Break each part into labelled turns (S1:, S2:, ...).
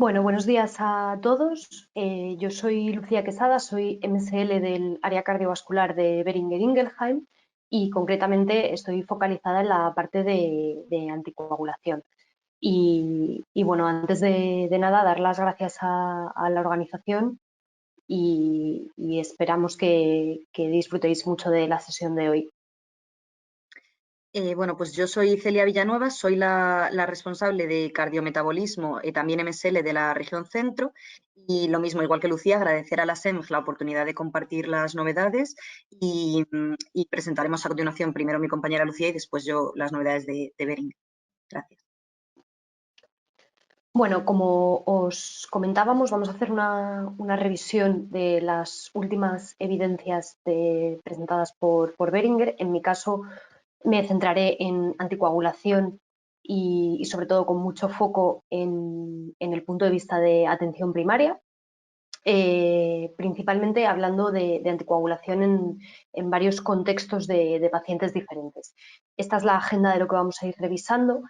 S1: Bueno, buenos días a todos. Yo soy Lucía Quesada, soy MSL del área cardiovascular de Boehringer Ingelheim y concretamente estoy focalizada en la parte de anticoagulación. Bueno, antes de nada, dar las gracias a la organización y esperamos que disfrutéis mucho de la sesión de hoy.
S2: Bueno, pues yo soy Celia Villanueva, soy la responsable de cardiometabolismo y también MSL de la región centro. Y lo mismo, igual que Lucía, agradecer a la SEMG la oportunidad de compartir las novedades y presentaremos a continuación primero mi compañera Lucía y después yo las novedades de Boehringer. Gracias.
S1: Bueno, como os comentábamos, vamos a hacer una revisión de las últimas evidencias presentadas por Boehringer. En mi caso, me centraré en anticoagulación y sobre todo con mucho foco en el punto de vista de atención primaria, principalmente hablando de anticoagulación en varios contextos de pacientes diferentes. Esta es la agenda de lo que vamos a ir revisando.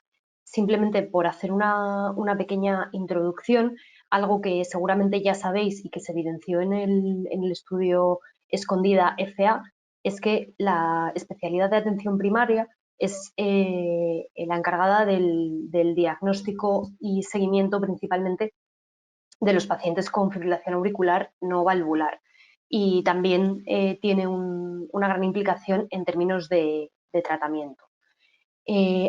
S1: Simplemente por hacer una pequeña introducción, algo que seguramente ya sabéis y que se evidenció en el estudio Escondida FA, es que la especialidad de atención primaria es la encargada del diagnóstico y seguimiento principalmente de los pacientes con fibrilación auricular no valvular y también tiene una gran implicación en términos de tratamiento.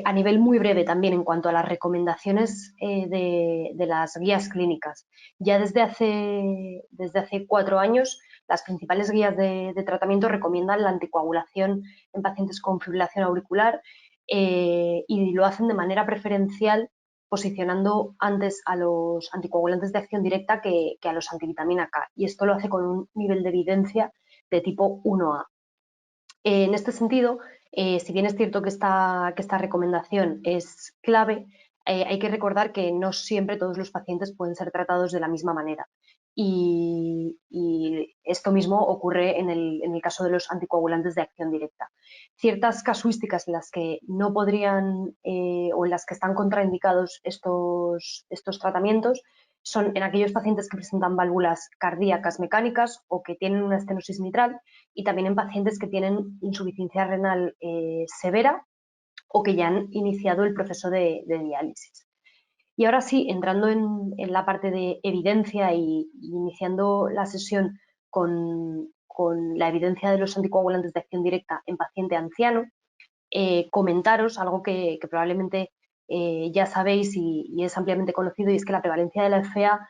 S1: A nivel muy breve también en cuanto a las recomendaciones de las guías clínicas. Ya desde hace 4 años las principales guías de tratamiento recomiendan la anticoagulación en pacientes con fibrilación auricular y lo hacen de manera preferencial posicionando antes a los anticoagulantes de acción directa que a los antivitamina K. Y esto lo hace con un nivel de evidencia de tipo 1A. En este sentido, si bien es cierto que esta recomendación es clave, hay que recordar que no siempre todos los pacientes pueden ser tratados de la misma manera. Y esto mismo ocurre en el caso de los anticoagulantes de acción directa. Ciertas casuísticas en las que no podrían o en las que están contraindicados estos tratamientos son en aquellos pacientes que presentan válvulas cardíacas mecánicas o que tienen una estenosis mitral y también en pacientes que tienen insuficiencia renal severa o que ya han iniciado el proceso de diálisis. Y ahora sí, entrando en la parte de evidencia y iniciando la sesión con la evidencia de los anticoagulantes de acción directa en paciente anciano, comentaros algo que probablemente ya sabéis y es ampliamente conocido, y es que la prevalencia de la FA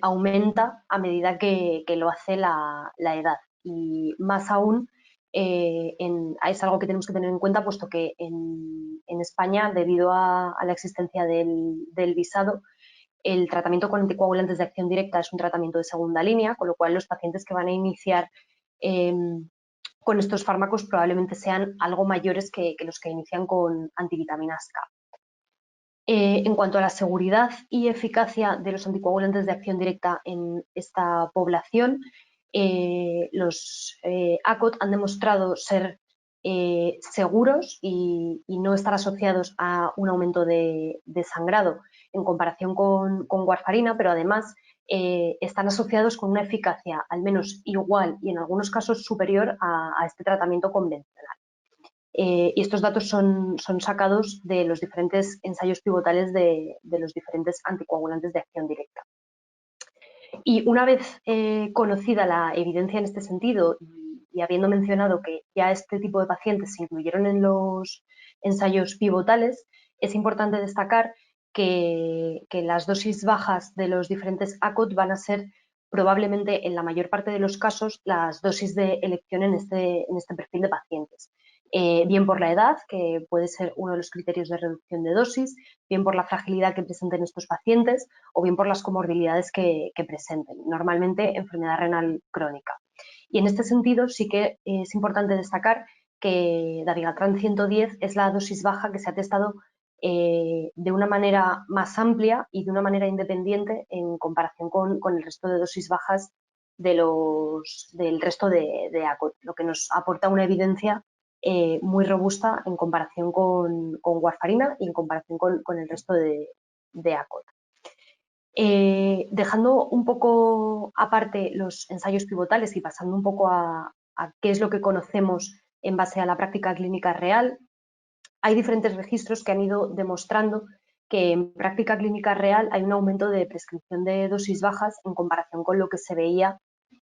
S1: aumenta a medida que lo hace la edad. Y más aún, es algo que tenemos que tener en cuenta, puesto que en España, debido a la existencia del visado, el tratamiento con anticoagulantes de acción directa es un tratamiento de segunda línea, con lo cual los pacientes que van a iniciar eh, con estos fármacos probablemente sean algo mayores que los que inician con antivitaminas K. En cuanto a la seguridad y eficacia de los anticoagulantes de acción directa en esta población, los ACOT han demostrado ser seguros y no estar asociados a un aumento de sangrado en comparación con warfarina, pero además están asociados con una eficacia al menos igual y en algunos casos superior a este tratamiento convencional. Y estos datos son sacados de los diferentes ensayos pivotales de los diferentes anticoagulantes de acción directa. Y una vez conocida la evidencia en este sentido y habiendo mencionado que ya este tipo de pacientes se incluyeron en los ensayos pivotales, es importante destacar que las dosis bajas de los diferentes ACOT van a ser probablemente en la mayor parte de los casos las dosis de elección en este perfil de pacientes. Bien por la edad, que puede ser uno de los criterios de reducción de dosis, bien por la fragilidad que presenten estos pacientes o bien por las comorbilidades que presenten, normalmente enfermedad renal crónica. Y en este sentido sí que es importante destacar que dabigatran 110 es la dosis baja que se ha testado de una manera más amplia y de una manera independiente en comparación con el resto de dosis bajas del resto de ACOT, lo que nos aporta una evidencia muy robusta en comparación con warfarina y en comparación con el resto de ACOT. Dejando un poco aparte los ensayos pivotales y pasando un poco a qué es lo que conocemos en base a la práctica clínica real, hay diferentes registros que han ido demostrando que en práctica clínica real hay un aumento de prescripción de dosis bajas en comparación con lo que se veía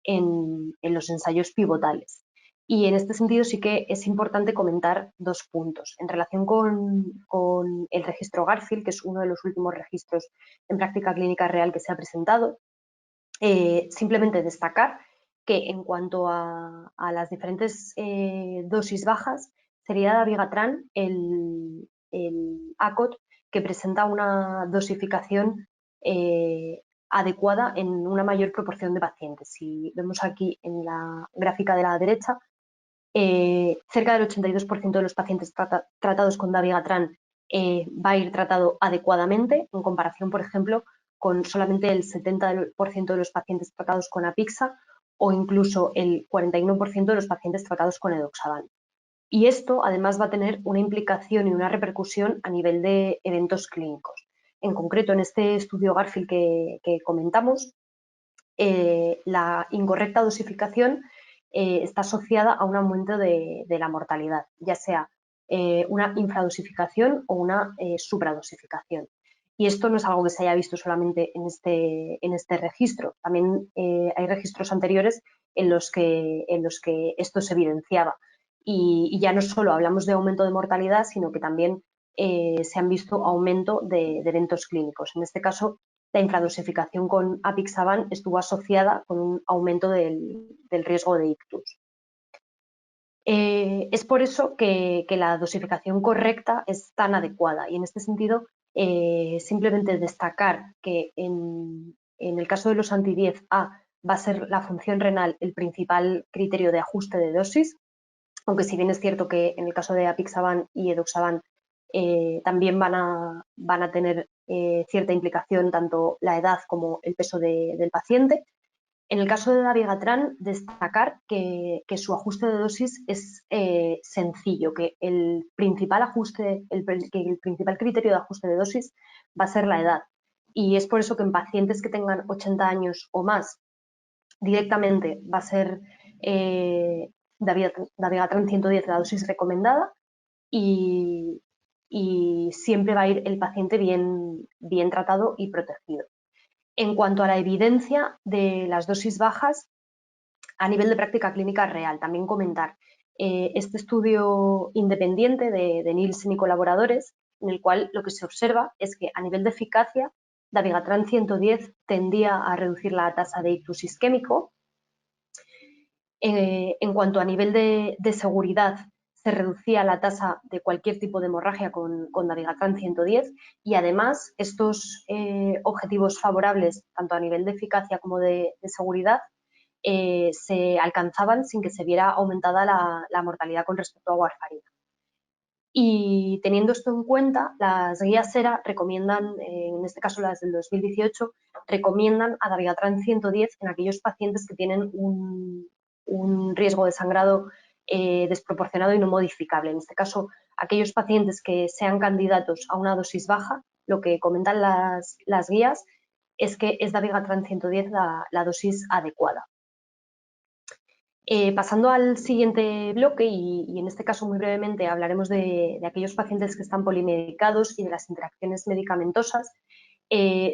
S1: en los ensayos pivotales. Y en este sentido sí que es importante comentar dos puntos. En relación con el registro Garfield, que es uno de los últimos registros en práctica clínica real que se ha presentado, simplemente destacar que en cuanto a las diferentes dosis bajas, sería dabigatran el ACOT que presenta una dosificación adecuada en una mayor proporción de pacientes. Si vemos aquí en la gráfica de la derecha, cerca del 82% de los pacientes tratados con dabigatran va a ir tratado adecuadamente, en comparación, por ejemplo, con solamente el 70% de los pacientes tratados con Apixa o incluso el 41% de los pacientes tratados con Edoxaban. Y esto, además, va a tener una implicación y una repercusión a nivel de eventos clínicos. En concreto, en este estudio Garfield que comentamos, la incorrecta dosificación está asociada a un aumento de la mortalidad, ya sea una infradosificación o una supradosificación. Y esto no es algo que se haya visto solamente en este registro. También hay registros anteriores en los que esto se evidenciaba. Y ya no solo hablamos de aumento de mortalidad, sino que también se han visto aumento de eventos clínicos. En este caso, la infradosificación con apixaban estuvo asociada con un aumento del riesgo de ictus. Es por eso que la dosificación correcta es tan adecuada y en este sentido simplemente destacar que en el caso de los anti-10A va a ser la función renal el principal criterio de ajuste de dosis, aunque si bien es cierto que en el caso de apixaban y edoxaban también van a tener cierta implicación tanto la edad como el peso del paciente. En el caso de dabigatran, destacar que su ajuste de dosis es sencillo, que el principal criterio de ajuste de dosis va a ser la edad. Y es por eso que en pacientes que tengan 80 años o más, directamente va a ser dabigatran 110 la dosis recomendada y, siempre va a ir el paciente bien tratado y protegido. En cuanto a la evidencia de las dosis bajas a nivel de práctica clínica real, también comentar este estudio independiente de Nielsen y colaboradores, en el cual lo que se observa es que a nivel de eficacia, dabigatran 110 tendía a reducir la tasa de ictus isquémico. En cuanto a nivel de seguridad, se reducía la tasa de cualquier tipo de hemorragia con dabigatran 110 y además estos objetivos favorables, tanto a nivel de eficacia como de seguridad, se alcanzaban sin que se viera aumentada la mortalidad con respecto a warfarina. Y teniendo esto en cuenta, las guías SERA recomiendan, en este caso las del 2018, recomiendan a dabigatran 110 en aquellos pacientes que tienen un riesgo de sangrado desproporcionado y no modificable. En este caso, aquellos pacientes que sean candidatos a una dosis baja, lo que comentan las guías es que es dabigatran 110 la dosis adecuada. Pasando al siguiente bloque, y en este caso muy brevemente hablaremos de aquellos pacientes que están polimedicados y de las interacciones medicamentosas,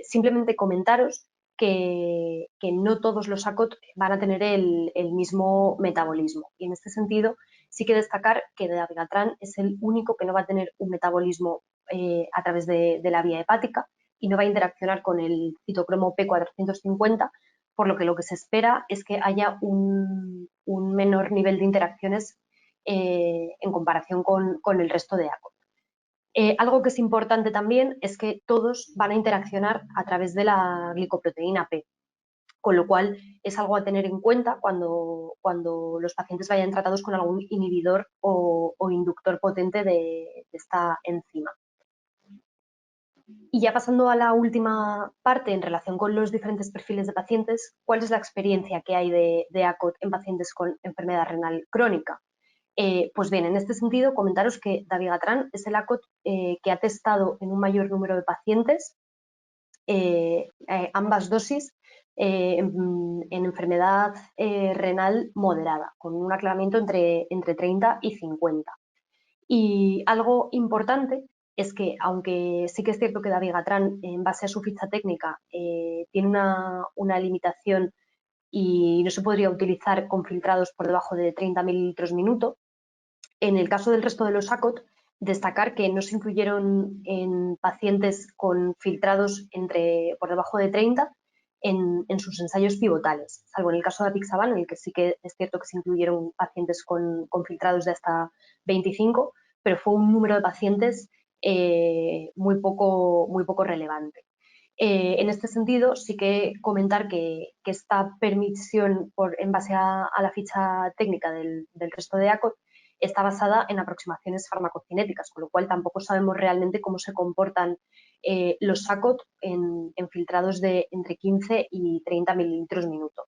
S1: simplemente comentaros que no todos los ACOT van a tener el mismo metabolismo. Y en este sentido, sí que destacar que dabigatran es el único que no va a tener un metabolismo a través de la vía hepática y no va a interaccionar con el citocromo P450, por lo que se espera es que haya un menor nivel de interacciones en comparación con el resto de ACOT. Algo que es importante también es que todos van a interaccionar a través de la glicoproteína P, con lo cual es algo a tener en cuenta cuando los pacientes vayan tratados con algún inhibidor o inductor potente de esta enzima. Y ya pasando a la última parte en relación con los diferentes perfiles de pacientes, ¿cuál es la experiencia que hay de ACOT en pacientes con enfermedad renal crónica? Pues bien, en este sentido, comentaros que dabigatran es el ACOT que ha testado en un mayor número de pacientes ambas dosis en enfermedad renal moderada, con un aclaramiento entre 30 y 50. Y algo importante es que, aunque sí que es cierto que dabigatran, en base a su ficha técnica, tiene una limitación y no se podría utilizar con filtrados por debajo de 30 mililitros minuto, en el caso del resto de los ACOT, destacar que no se incluyeron en pacientes con filtrados por debajo de 30 en sus ensayos pivotales, salvo en el caso de apixaban, en el que sí que es cierto que se incluyeron pacientes con filtrados de hasta 25, pero fue un número de pacientes muy poco relevante. En este sentido, sí que comentar que esta permisión en base a la ficha técnica del resto de ACOT está basada en aproximaciones farmacocinéticas, con lo cual tampoco sabemos realmente cómo se comportan los ACOT en filtrados de entre 15 y 30 mililitros minuto.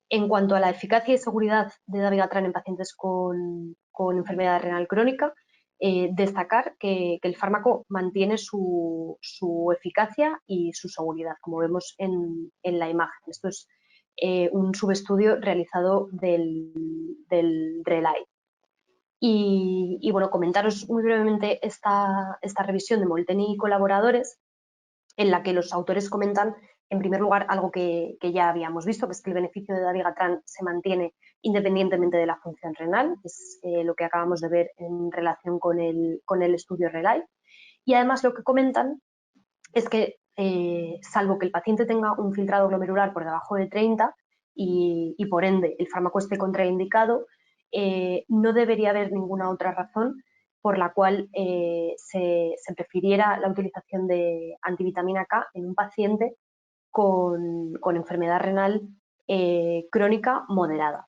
S1: En cuanto a la eficacia y seguridad de dabigatran en pacientes con enfermedad renal crónica, destacar que el fármaco mantiene su eficacia y su seguridad, como vemos en la imagen. Esto es un subestudio realizado del RELAI. Y bueno, comentaros muy brevemente esta revisión de Molteni y colaboradores, en la que los autores comentan, en primer lugar, algo que ya habíamos visto, que es que el beneficio de dabigatran se mantiene independientemente de la función renal, es lo que acabamos de ver en relación con el estudio RELAI. Y además lo que comentan es que, salvo que el paciente tenga un filtrado glomerular por debajo de 30 y por ende el fármaco esté contraindicado, no debería haber ninguna otra razón por la cual se prefiriera la utilización de antivitamina K en un paciente con enfermedad renal crónica moderada.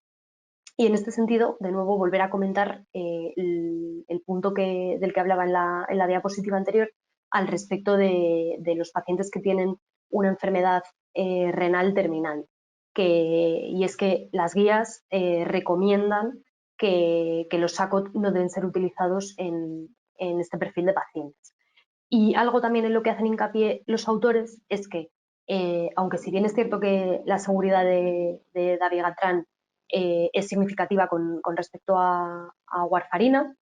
S1: Y en este sentido, de nuevo, volver a comentar el punto del que hablaba en la diapositiva anterior al respecto de los pacientes que tienen una enfermedad renal terminal. Y es que las guías recomiendan que los SACOT no deben ser utilizados en este perfil de pacientes. Y algo también en lo que hacen hincapié los autores es que, aunque si bien es cierto que la seguridad de dabigatran es significativa con respecto a warfarina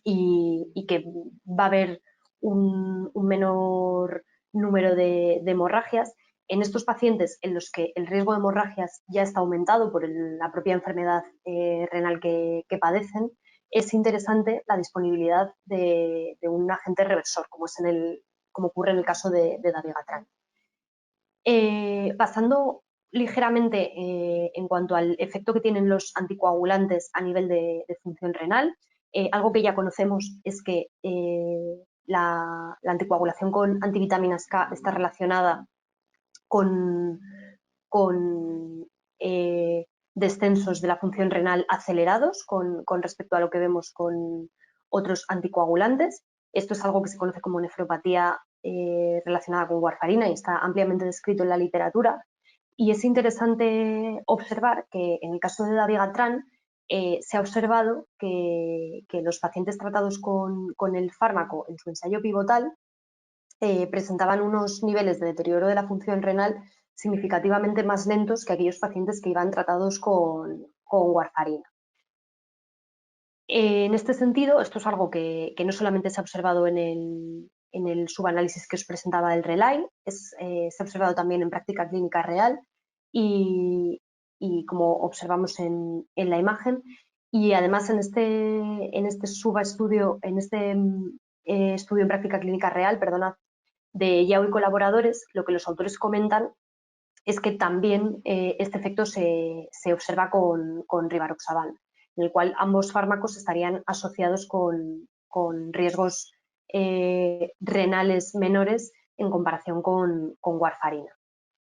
S1: y que va a haber un menor número de hemorragias, en estos pacientes en los que el riesgo de hemorragias ya está aumentado por la propia enfermedad renal que padecen, es interesante la disponibilidad de un agente reversor, como ocurre en el caso de dabigatran. Pasando ligeramente en cuanto al efecto que tienen los anticoagulantes a nivel de función renal, algo que ya conocemos es que la anticoagulación con antivitaminas K está relacionada con descensos de la función renal acelerados con respecto a lo que vemos con otros anticoagulantes. Esto es algo que se conoce como nefropatía relacionada con warfarina y está ampliamente descrito en la literatura. Y es interesante observar que en el caso de dabigatran se ha observado que los pacientes tratados con el fármaco en su ensayo pivotal presentaban unos niveles de deterioro de la función renal significativamente más lentos que aquellos pacientes que iban tratados con warfarina. En este sentido, esto es algo que no solamente se ha observado en el subanálisis que os presentaba del RELAI, se ha observado también en práctica clínica real y como observamos en la imagen. Y además en este subestudio, en este estudio en práctica clínica real, perdonad, de Yao y colaboradores, lo que los autores comentan es que también este efecto se observa con rivaroxaban, en el cual ambos fármacos estarían asociados con riesgos renales menores en comparación con warfarina.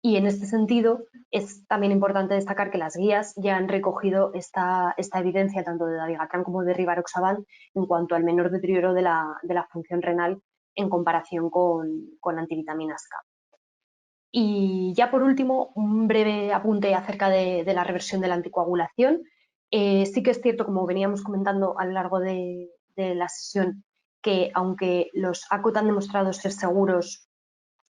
S1: Y en este sentido es también importante destacar que las guías ya han recogido esta evidencia tanto de dabigatran como de rivaroxaban en cuanto al menor deterioro de la función renal en comparación con antivitaminas K. Y ya por último, un breve apunte acerca de la reversión de la anticoagulación. Sí que es cierto, como veníamos comentando a lo largo de la sesión, que aunque los ACOT han demostrado ser seguros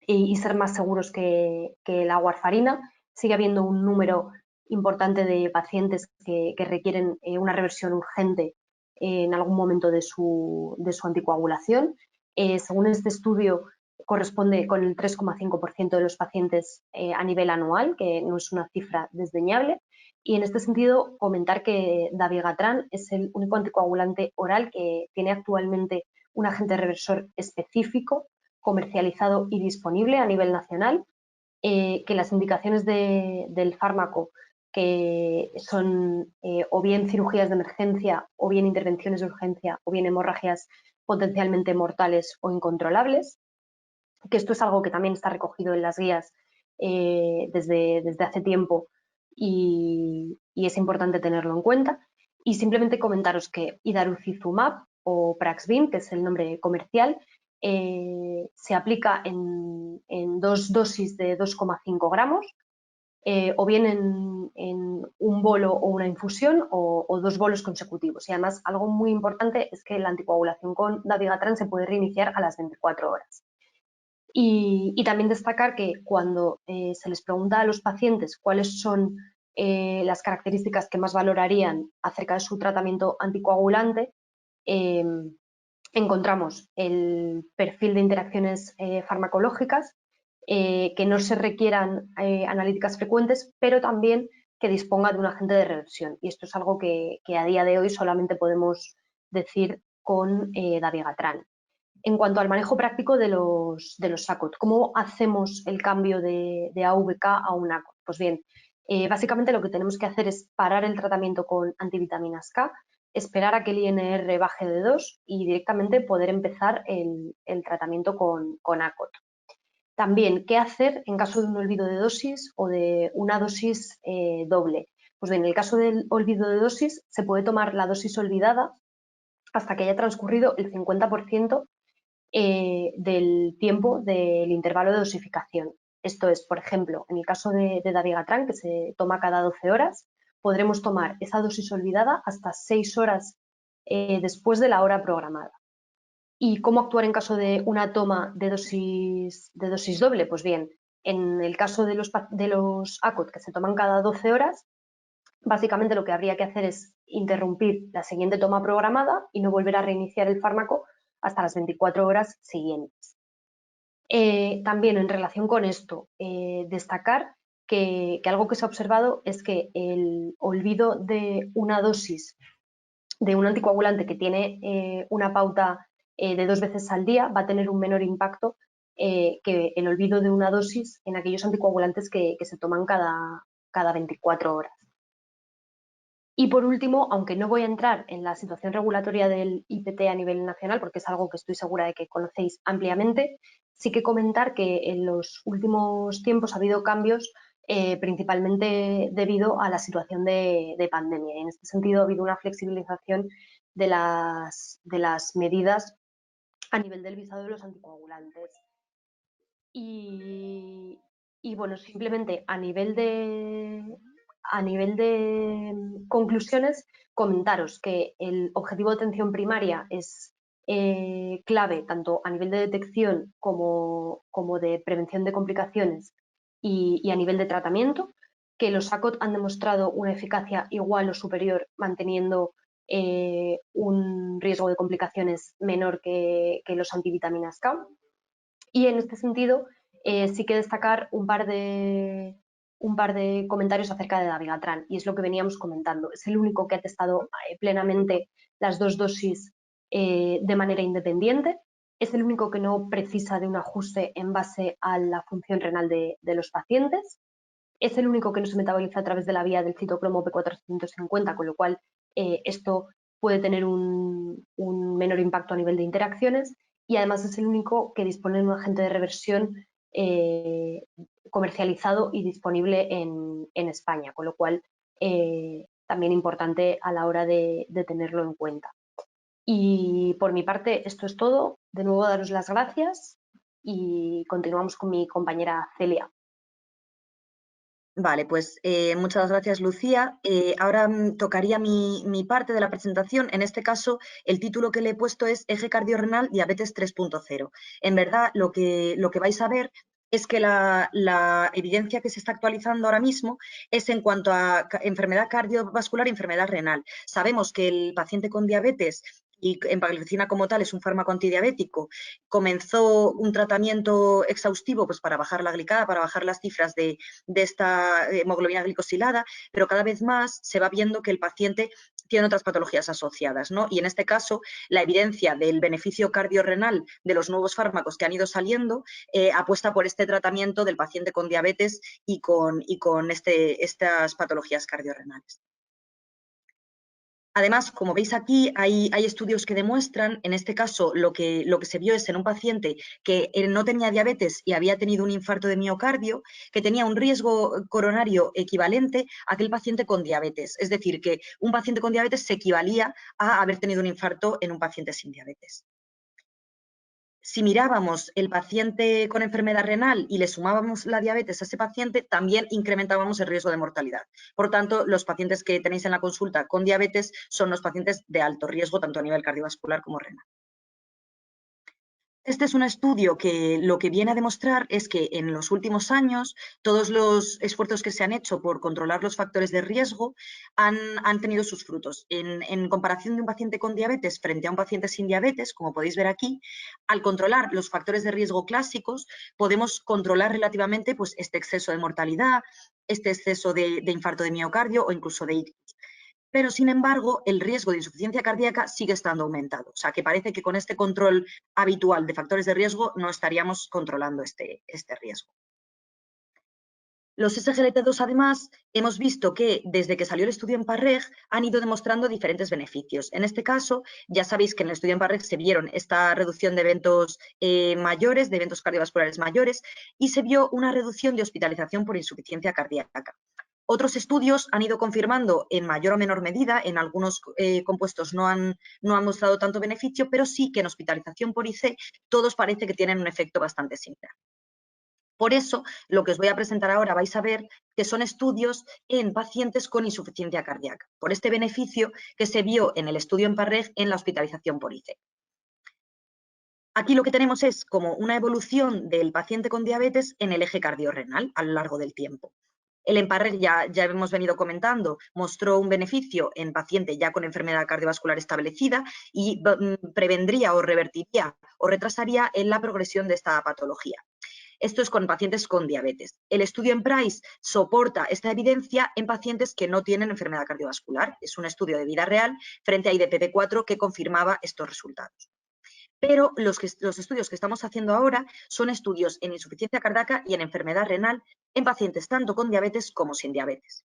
S1: y ser más seguros que la warfarina. Sigue habiendo un número importante de pacientes que requieren una reversión urgente en algún momento de su anticoagulación. Según este estudio, corresponde con el 3,5% de los pacientes a nivel anual, que no es una cifra desdeñable. Y en este sentido, comentar que dabigatran es el único anticoagulante oral que tiene actualmente un agente reversor específico, comercializado y disponible a nivel nacional, que las indicaciones del fármaco, que son o bien cirugías de emergencia, o bien intervenciones de urgencia, o bien hemorragias potencialmente mortales o incontrolables, que esto es algo que también está recogido en las guías desde hace tiempo y es importante tenerlo en cuenta. Y simplemente comentaros que idarucizumab o Praxvim, que es el nombre comercial, se aplica en 2 dosis de 2,5 gramos, o bien en un bolo o una infusión o 2 bolos consecutivos. Y además, algo muy importante es que la anticoagulación con dabigatran se puede reiniciar a las 24 horas. Y también destacar que cuando se les pregunta a los pacientes cuáles son las características que más valorarían acerca de su tratamiento anticoagulante, eh, encontramos el perfil de interacciones farmacológicas, que no se requieran analíticas frecuentes, pero también que disponga de un agente de reversión. Y esto es algo que a día de hoy solamente podemos decir con dabigatran. En cuanto al manejo práctico de los SACOT, ¿cómo hacemos el cambio de AVK a un ACOT? Pues bien, básicamente lo que tenemos que hacer es parar el tratamiento con antivitaminas K, esperar a que el INR baje de 2 y directamente poder empezar el tratamiento con ACOT. También, ¿qué hacer en caso de un olvido de dosis o de una dosis doble? Pues bien, en el caso del olvido de dosis, se puede tomar la dosis olvidada hasta que haya transcurrido el 50% del tiempo del intervalo de dosificación. Esto es, por ejemplo, en el caso de dabigatran, que se toma cada 12 horas, podremos tomar esa dosis olvidada hasta 6 horas después de la hora programada. ¿Y cómo actuar en caso de una toma de dosis doble? Pues bien, en el caso de los ACOT que se toman cada 12 horas, básicamente lo que habría que hacer es interrumpir la siguiente toma programada y no volver a reiniciar el fármaco hasta las 24 horas siguientes. También en relación con esto, destacar que algo que se ha observado es que el olvido de una dosis de un anticoagulante que tiene una pauta de 2 veces al día va a tener un menor impacto que el olvido de una dosis en aquellos anticoagulantes que se toman cada 24 horas. Y por último, aunque no voy a entrar en la situación regulatoria del IPT a nivel nacional, porque es algo que estoy segura de que conocéis ampliamente, sí que comentar que en los últimos tiempos ha habido cambios principalmente debido a la situación de pandemia. Y en este sentido ha habido una flexibilización de las medidas a nivel del visado de los anticoagulantes. Y bueno, simplemente a nivel de conclusiones, comentaros que el objetivo de atención primaria es clave tanto a nivel de detección como de prevención de complicaciones y a nivel de tratamiento, que los ACOT han demostrado una eficacia igual o superior manteniendo un riesgo de complicaciones menor que los antivitaminas K. Y en este sentido, sí que destacar un par de comentarios acerca de dabigatran, y es lo que veníamos comentando. Es el único que ha testado plenamente las 2 dosis de manera independiente. Es el único que no precisa de un ajuste en base a la función renal de los pacientes. Es el único que no se metaboliza a través de la vía del citocromo P450, con lo cual esto puede tener un menor impacto a nivel de interacciones, y además es el único que dispone de un agente de reversión comercializado y disponible en España, con lo cual también importante a la hora de tenerlo en cuenta. Y por mi parte esto es todo. De nuevo daros las gracias y continuamos con mi compañera Celia.
S2: Vale, pues muchas gracias, Lucía. Ahora tocaría mi parte de la presentación. En este caso, el título que le he puesto es Eje cardiorrenal diabetes 3.0. En verdad, lo que vais a ver es que la evidencia que se está actualizando ahora mismo es en cuanto a enfermedad cardiovascular y enfermedad renal. Sabemos que el paciente con diabetes, y empagliflozina como tal es un fármaco antidiabético, comenzó un tratamiento exhaustivo pues, para bajar la glicada, para bajar las cifras de esta hemoglobina glicosilada, pero cada vez más se va viendo que el paciente tiene otras patologías asociadas, ¿no? Y en este caso, la evidencia del beneficio cardiorrenal de los nuevos fármacos que han ido saliendo apuesta por este tratamiento del paciente con diabetes y con estas patologías cardiorrenales. Además, como veis aquí, hay estudios que demuestran, en este caso, lo que se vio es en un paciente que no tenía diabetes y había tenido un infarto de miocardio, que tenía un riesgo coronario equivalente a aquel paciente con diabetes. Es decir, que un paciente con diabetes se equivalía a haber tenido un infarto en un paciente sin diabetes. Si mirábamos el paciente con enfermedad renal y le sumábamos la diabetes a ese paciente, también incrementábamos el riesgo de mortalidad. Por tanto, los pacientes que tenéis en la consulta con diabetes son los pacientes de alto riesgo, tanto a nivel cardiovascular como renal. Este es un estudio que lo que viene a demostrar es que en los últimos años todos los esfuerzos que se han hecho por controlar los factores de riesgo han tenido sus frutos. En comparación de un paciente con diabetes frente a un paciente sin diabetes, como podéis ver aquí, al controlar los factores de riesgo clásicos podemos controlar relativamente pues, este exceso de mortalidad, este exceso de infarto de miocardio o incluso de ictus. Pero, sin embargo, el riesgo de insuficiencia cardíaca sigue estando aumentado. O sea, que parece que con este control habitual de factores de riesgo no estaríamos controlando este riesgo. Los SGLT2, además, hemos visto que desde que salió el estudio en PARREG han ido demostrando diferentes beneficios. En este caso, ya sabéis que en el estudio en PARREG se vieron esta reducción de eventos mayores, de eventos cardiovasculares mayores, y se vio una reducción de hospitalización por insuficiencia cardíaca. Otros estudios han ido confirmando en mayor o menor medida, en algunos compuestos no han mostrado tanto beneficio, pero sí que en hospitalización por IC todos parece que tienen un efecto bastante similar. Por eso, lo que os voy a presentar ahora vais a ver que son estudios en pacientes con insuficiencia cardíaca, por este beneficio que se vio en el estudio en PARREG en la hospitalización por IC. Aquí lo que tenemos es como una evolución del paciente con diabetes en el eje cardiorrenal a lo largo del tiempo. El EMPARREG, ya hemos venido comentando, mostró un beneficio en paciente ya con enfermedad cardiovascular establecida y prevendría o revertiría o retrasaría en la progresión de esta patología. Esto es con pacientes con diabetes. El estudio en PRICE soporta esta evidencia en pacientes que no tienen enfermedad cardiovascular. Es un estudio de vida real frente a IDPP4 que confirmaba estos resultados. Pero los estudios que estamos haciendo ahora son estudios en insuficiencia cardíaca y en enfermedad renal en pacientes tanto con diabetes como sin diabetes.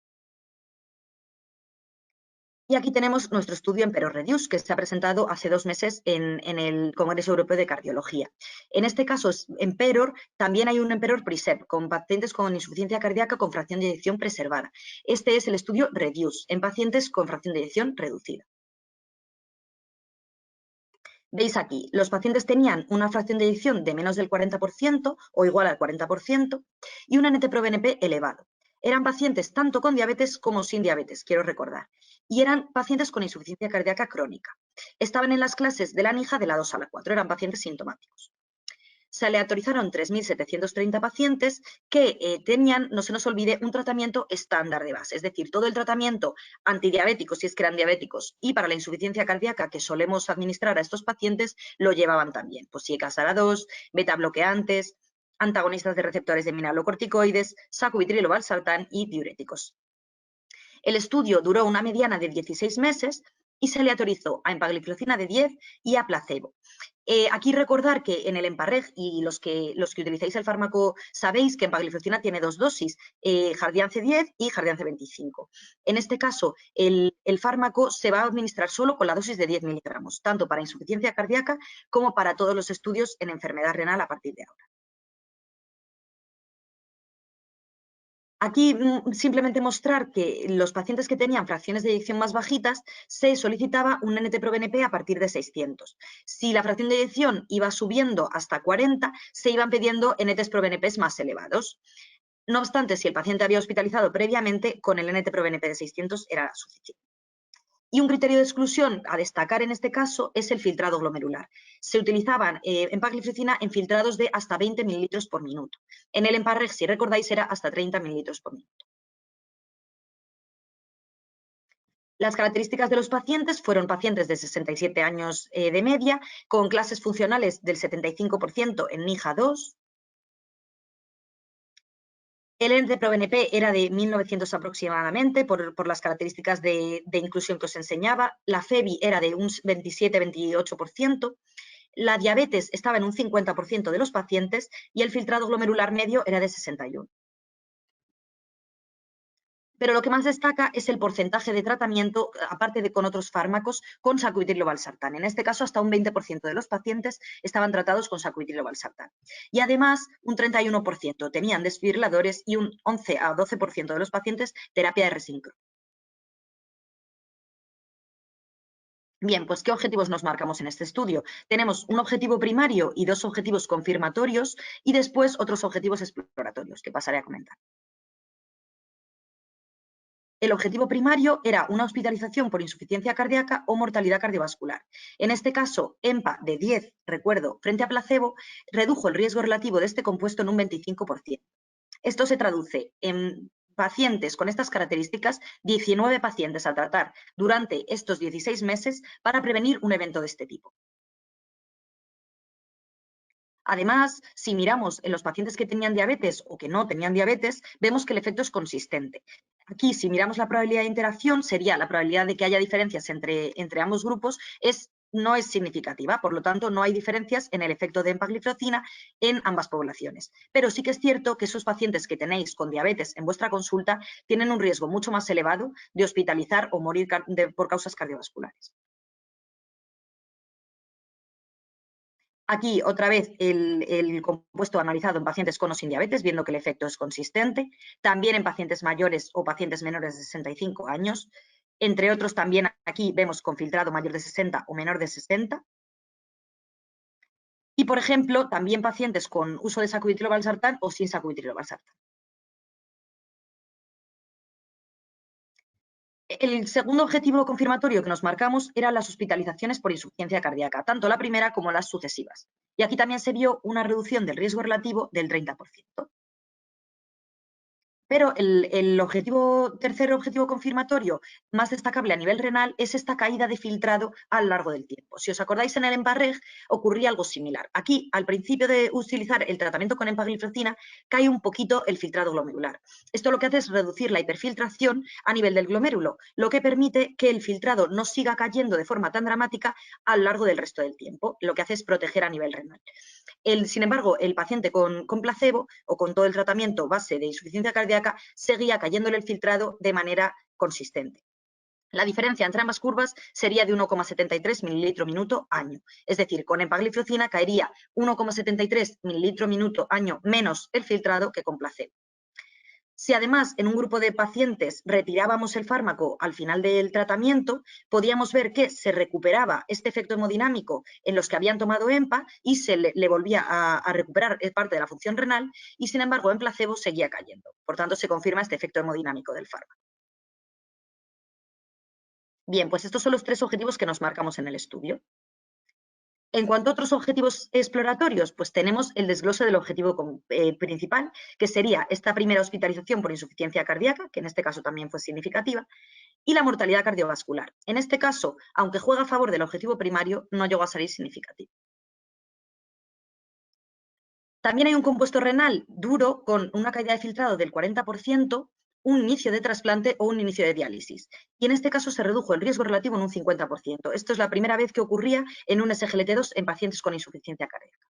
S2: Y aquí tenemos nuestro estudio EMPEROR-Reduce, que se ha presentado hace 2 meses en el Congreso Europeo de Cardiología. En este caso, EMPEROR, también hay un EMPEROR-PRESERVE, con pacientes con insuficiencia cardíaca con fracción de eyección preservada. Este es el estudio REDUCE, en pacientes con fracción de eyección reducida. Veis aquí, los pacientes tenían una fracción de eyección de menos del 40% o igual al 40% y un NT-proBNP elevado. Eran pacientes tanto con diabetes como sin diabetes, quiero recordar. Y eran pacientes con insuficiencia cardíaca crónica. Estaban en las clases de la NIJA de la 2 a la 4, eran pacientes sintomáticos. Se aleatorizaron 3.730 pacientes que tenían, no se nos olvide, un tratamiento estándar de base, es decir, todo el tratamiento antidiabético, si es que eran diabéticos, y para la insuficiencia cardíaca que solemos administrar a estos pacientes, lo llevaban también. Pues SARA-2, beta-bloqueantes, antagonistas de receptores de mineralocorticoides, sacubitrilo valsartán y diuréticos. El estudio duró una mediana de 16 meses y se aleatorizó a empagliflozina de 10 y a placebo. Aquí recordar que en el EMPARREG, y los que utilizáis el fármaco sabéis que empagliflozina tiene 2 dosis, Jardiance 10 y Jardiance 25. En este caso, el fármaco se va a administrar solo con la dosis de 10 miligramos, tanto para insuficiencia cardíaca como para todos los estudios en enfermedad renal a partir de ahora. Aquí simplemente mostrar que los pacientes que tenían fracciones de eyección más bajitas se solicitaba un NT-proBNP a partir de 600. Si la fracción de eyección iba subiendo hasta 40, se iban pidiendo NT-proBNPs más elevados. No obstante, si el paciente había hospitalizado previamente, con el NT-proBNP de 600 era suficiente. Y un criterio de exclusión a destacar en este caso es el filtrado glomerular. Se utilizaban empagliflozina en filtrados de hasta 20 mililitros por minuto. En el EMPA-REG, si recordáis, era hasta 30 mililitros por minuto. Las características de los pacientes fueron pacientes de 67 años de media, con clases funcionales del 75% en NIJA 2. El NT-proBNP era de 1900 aproximadamente, por las características de inclusión que os enseñaba. La FEBI era de un 27-28%. La diabetes estaba en un 50% de los pacientes y el filtrado glomerular medio era de 61%. Pero lo que más destaca es el porcentaje de tratamiento, aparte de con otros fármacos, con sacubitril/valsartán. En este caso, hasta un 20% de los pacientes estaban tratados con sacubitril/valsartán. Y además, un 31% tenían desfibriladores y un 11 a 12% de los pacientes terapia de R-síncrono. Bien, pues ¿qué objetivos nos marcamos en este estudio? Tenemos un objetivo primario y dos objetivos confirmatorios y después otros objetivos exploratorios que pasaré a comentar. El objetivo primario era una hospitalización por insuficiencia cardíaca o mortalidad cardiovascular. En este caso, EMPA de 10, recuerdo, frente a placebo, redujo el riesgo relativo de este compuesto en un 25%. Esto se traduce en pacientes con estas características, 19 pacientes a tratar durante estos 16 meses para prevenir un evento de este tipo. Además, si miramos en los pacientes que tenían diabetes o que no tenían diabetes, vemos que el efecto es consistente. Aquí, si miramos la probabilidad de interacción, sería la probabilidad de que haya diferencias entre ambos grupos, no es significativa, por lo tanto, no hay diferencias en el efecto de empagliflozina en ambas poblaciones. Pero sí que es cierto que esos pacientes que tenéis con diabetes en vuestra consulta tienen un riesgo mucho más elevado de hospitalizar o morir por causas cardiovasculares. Aquí, otra vez, el compuesto analizado en pacientes con o sin diabetes, viendo que el efecto es consistente. También en pacientes mayores o pacientes menores de 65 años. Entre otros, también aquí vemos con filtrado mayor de 60 o menor de 60. Y, por ejemplo, también pacientes con uso de sacubitril/valsartán o sin sacubitril/valsartán. El segundo objetivo confirmatorio que nos marcamos eran las hospitalizaciones por insuficiencia cardíaca, tanto la primera como las sucesivas. Y aquí también se vio una reducción del riesgo relativo del 30%. Pero el tercer objetivo confirmatorio más destacable a nivel renal es esta caída de filtrado a lo largo del tiempo. Si os acordáis, en el EMPA-REG ocurría algo similar. Aquí, al principio de utilizar el tratamiento con empagliflozina, cae un poquito el filtrado glomerular. Esto lo que hace es reducir la hiperfiltración a nivel del glomérulo, lo que permite que el filtrado no siga cayendo de forma tan dramática a lo largo del resto del tiempo. Lo que hace es proteger a nivel renal. Sin embargo, el paciente con placebo o con todo el tratamiento base de insuficiencia cardíaca seguía cayéndole el filtrado de manera consistente. La diferencia entre ambas curvas sería de 1,73 mililitro minuto año. Es decir, con empagliflozina caería 1,73 mililitro minuto año menos el filtrado que con placebo. Si además en un grupo de pacientes retirábamos el fármaco al final del tratamiento, podíamos ver que se recuperaba este efecto hemodinámico en los que habían tomado EMPA y se le volvía a recuperar parte de la función renal y, sin embargo, en placebo seguía cayendo. Por tanto, se confirma este efecto hemodinámico del fármaco. Bien, pues estos son los tres objetivos que nos marcamos en el estudio. En cuanto a otros objetivos exploratorios, pues tenemos el desglose del objetivo principal, que sería esta primera hospitalización por insuficiencia cardíaca, que en este caso también fue significativa, y la mortalidad cardiovascular. En este caso, aunque juega a favor del objetivo primario, no llegó a salir significativo. También hay un compuesto renal duro con una caída de filtrado del 40%, un inicio de trasplante o un inicio de diálisis. Y en este caso se redujo el riesgo relativo en un 50%. Esto es la primera vez que ocurría en un SGLT2 en pacientes con insuficiencia cardíaca.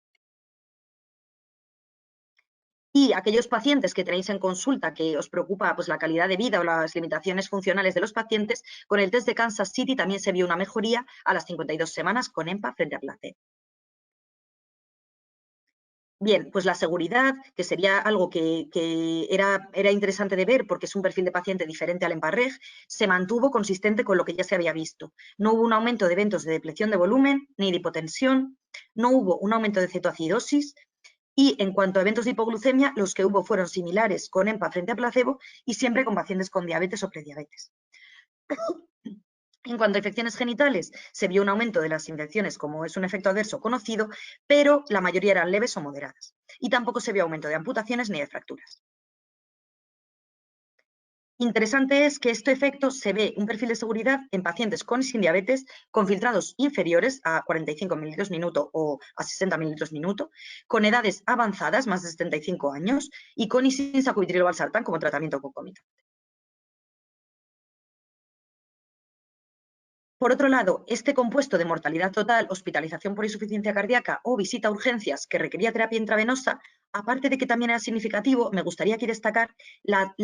S2: Y aquellos pacientes que tenéis en consulta que os preocupa pues, la calidad de vida o las limitaciones funcionales de los pacientes, con el test de Kansas City también se vio una mejoría a las 52 semanas con EMPA frente a placebo. Bien, pues la seguridad, que sería algo que era interesante de ver porque es un perfil de paciente diferente al EMPA-REG, se mantuvo consistente con lo que ya se había visto. No hubo un aumento de eventos de depleción de volumen ni de hipotensión, no hubo un aumento de cetoacidosis y en cuanto a eventos de hipoglucemia, los que hubo fueron similares con EMPA frente a placebo y siempre con pacientes con diabetes o prediabetes. En cuanto a infecciones genitales, se vio un aumento de las infecciones como es un efecto adverso conocido, pero la mayoría eran leves o moderadas. Y tampoco se vio aumento de amputaciones ni de fracturas. Interesante es que este efecto se ve un perfil de seguridad en pacientes con y sin diabetes con filtrados inferiores a 45 mililitros minuto o a 60 mililitros minuto, con edades avanzadas, más de 75 años, y con y sin sacubitril o valsartán como tratamiento concomitante. Por otro lado, este compuesto de mortalidad total, hospitalización por insuficiencia cardíaca o visita a urgencias que requería terapia intravenosa, aparte de que también era significativo, me gustaría aquí destacar la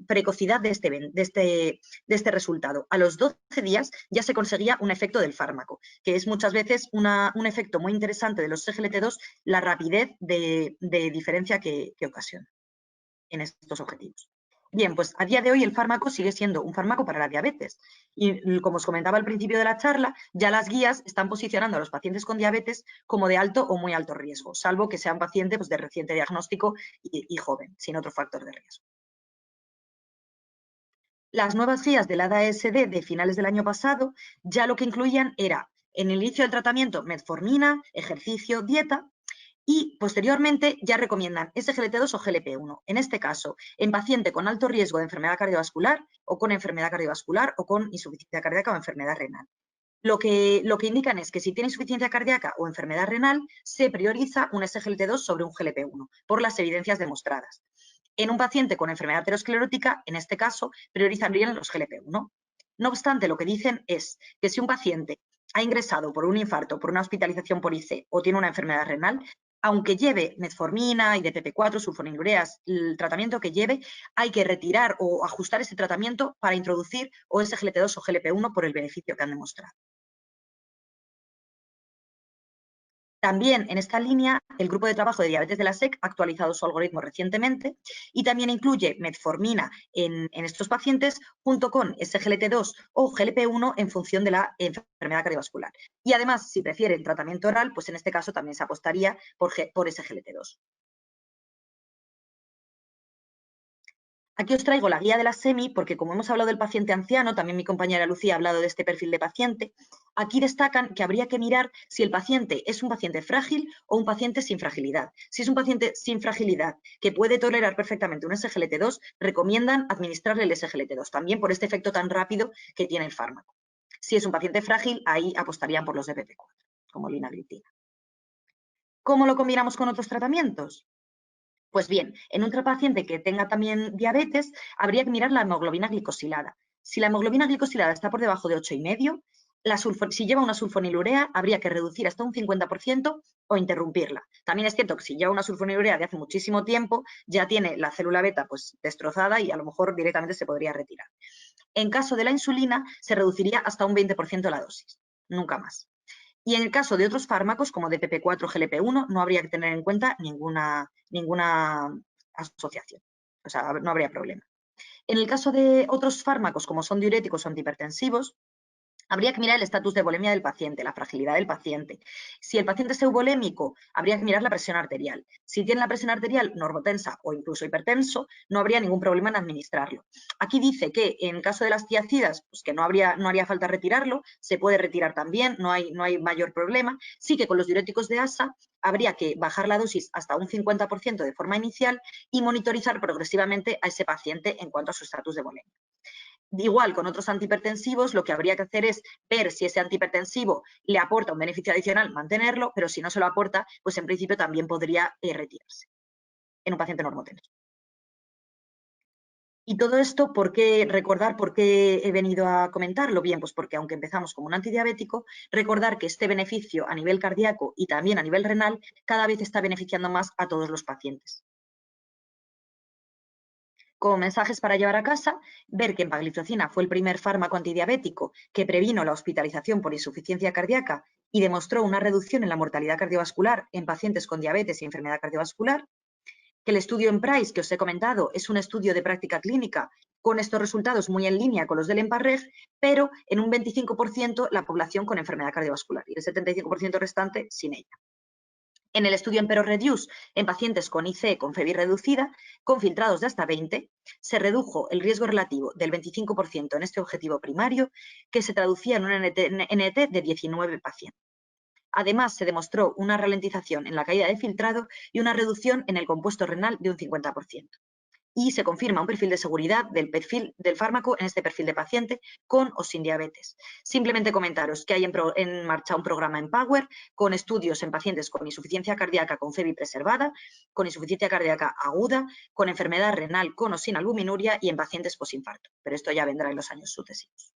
S2: precocidad de este resultado. A los 12 días ya se conseguía un efecto del fármaco, que es muchas veces un efecto muy interesante de los SGLT2, la rapidez de diferencia que ocasiona en estos objetivos. Bien, pues a día de hoy el fármaco sigue siendo un fármaco para la diabetes. Y como os comentaba al principio de la charla, ya las guías están posicionando a los pacientes con diabetes como de alto o muy alto riesgo, salvo que sea un paciente pues, de reciente diagnóstico y joven, sin otro factor de riesgo. Las nuevas guías del ADA-SD de finales del año pasado ya lo que incluían era, en el inicio del tratamiento, metformina, ejercicio, dieta, y posteriormente ya recomiendan SGLT2 o GLP-1, en este caso en paciente con alto riesgo de enfermedad cardiovascular o con enfermedad cardiovascular o con insuficiencia cardíaca o enfermedad renal. Lo que indican es que si tiene insuficiencia cardíaca o enfermedad renal, se prioriza un SGLT2 sobre un GLP-1 por las evidencias demostradas. En un paciente con enfermedad aterosclerótica, en este caso, priorizarían los GLP-1. No obstante, lo que dicen es que si un paciente ha ingresado por un infarto, por una hospitalización por IC o tiene una enfermedad renal, aunque lleve metformina, IDPP4, sulfonilureas, el tratamiento que lleve, hay que retirar o ajustar ese tratamiento para introducir o SGLT2 o GLP-1 por el beneficio que han demostrado. También en esta línea, el grupo de trabajo de diabetes de la SEC ha actualizado su algoritmo recientemente y también incluye metformina en estos pacientes junto con SGLT2 o GLP-1 en función de la enfermedad cardiovascular. Y además, si prefieren tratamiento oral, pues en este caso también se apostaría por SGLT2. Aquí os traigo la guía de la SEMI porque como hemos hablado del paciente anciano, también mi compañera Lucía ha hablado de este perfil de paciente, aquí destacan que habría que mirar si el paciente es un paciente frágil o un paciente sin fragilidad. Si es un paciente sin fragilidad que puede tolerar perfectamente un SGLT2, recomiendan administrarle el SGLT2, también por este efecto tan rápido que tiene el fármaco. Si es un paciente frágil, ahí apostarían por los DPP4, como linagliptina. ¿Cómo lo combinamos con otros tratamientos? Pues bien, en otro paciente que tenga también diabetes, habría que mirar la hemoglobina glicosilada. Si la hemoglobina glicosilada está por debajo de 8,5, si lleva una sulfonilurea, habría que reducir hasta un 50% o interrumpirla. También es cierto que si lleva una sulfonilurea de hace muchísimo tiempo, ya tiene la célula beta pues, destrozada y a lo mejor directamente se podría retirar. En caso de la insulina, se reduciría hasta un 20% la dosis, nunca más. Y en el caso de otros fármacos, como DPP4 o GLP-1, no habría que tener en cuenta ninguna asociación. O sea, no habría problema. En el caso de otros fármacos, como son diuréticos o antihipertensivos, habría que mirar el estatus de volemia del paciente, la fragilidad del paciente. Si el paciente es euvolémico, habría que mirar la presión arterial. Si tiene la presión arterial normotensa o incluso hipertenso, no habría ningún problema en administrarlo. Aquí dice que en caso de las tiacidas, pues que no haría falta retirarlo, se puede retirar también, no hay mayor problema. Sí que con los diuréticos de ASA habría que bajar la dosis hasta un 50% de forma inicial y monitorizar progresivamente a ese paciente en cuanto a su estatus de volemia. Igual, con otros antihipertensivos, lo que habría que hacer es ver si ese antihipertensivo le aporta un beneficio adicional, mantenerlo, pero si no se lo aporta, pues en principio también podría retirarse en un paciente normotenso. Y todo esto, ¿por qué recordar por qué he venido a comentarlo? Bien, pues porque aunque empezamos como un antidiabético, recordar que este beneficio a nivel cardíaco y también a nivel renal cada vez está beneficiando más a todos los pacientes. Como mensajes para llevar a casa, ver que empagliflozina fue el primer fármaco antidiabético que previno la hospitalización por insuficiencia cardíaca y demostró una reducción en la mortalidad cardiovascular en pacientes con diabetes y enfermedad cardiovascular, que el estudio en Price que os he comentado es un estudio de práctica clínica con estos resultados muy en línea con los del EMPA-REG, pero en un 25% la población con enfermedad cardiovascular y el 75% restante sin ella. En el estudio EMPERO-REDUCE, en pacientes con IC con FEBI reducida, con filtrados de hasta 20, se redujo el riesgo relativo del 25% en este objetivo primario, que se traducía en un NT de 19 pacientes. Además, se demostró una ralentización en la caída de filtrado y una reducción en el compuesto renal de un 50%. Y se confirma un perfil de seguridad del perfil del fármaco en este perfil de paciente con o sin diabetes. Simplemente comentaros que hay en marcha un programa EMPOWER con estudios en pacientes con insuficiencia cardíaca con FEBI preservada, con insuficiencia cardíaca aguda, con enfermedad renal con o sin albuminuria y en pacientes posinfarto. Pero esto ya vendrá en los años sucesivos.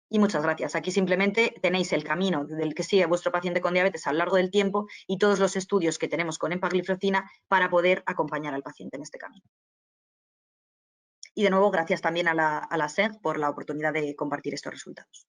S2: Y muchas gracias. Aquí simplemente tenéis el camino del que sigue vuestro paciente con diabetes a lo largo del tiempo y todos los estudios que tenemos con empagliflozina para poder acompañar al paciente en este camino. Y de nuevo, gracias también a la SEG por la oportunidad de compartir estos resultados.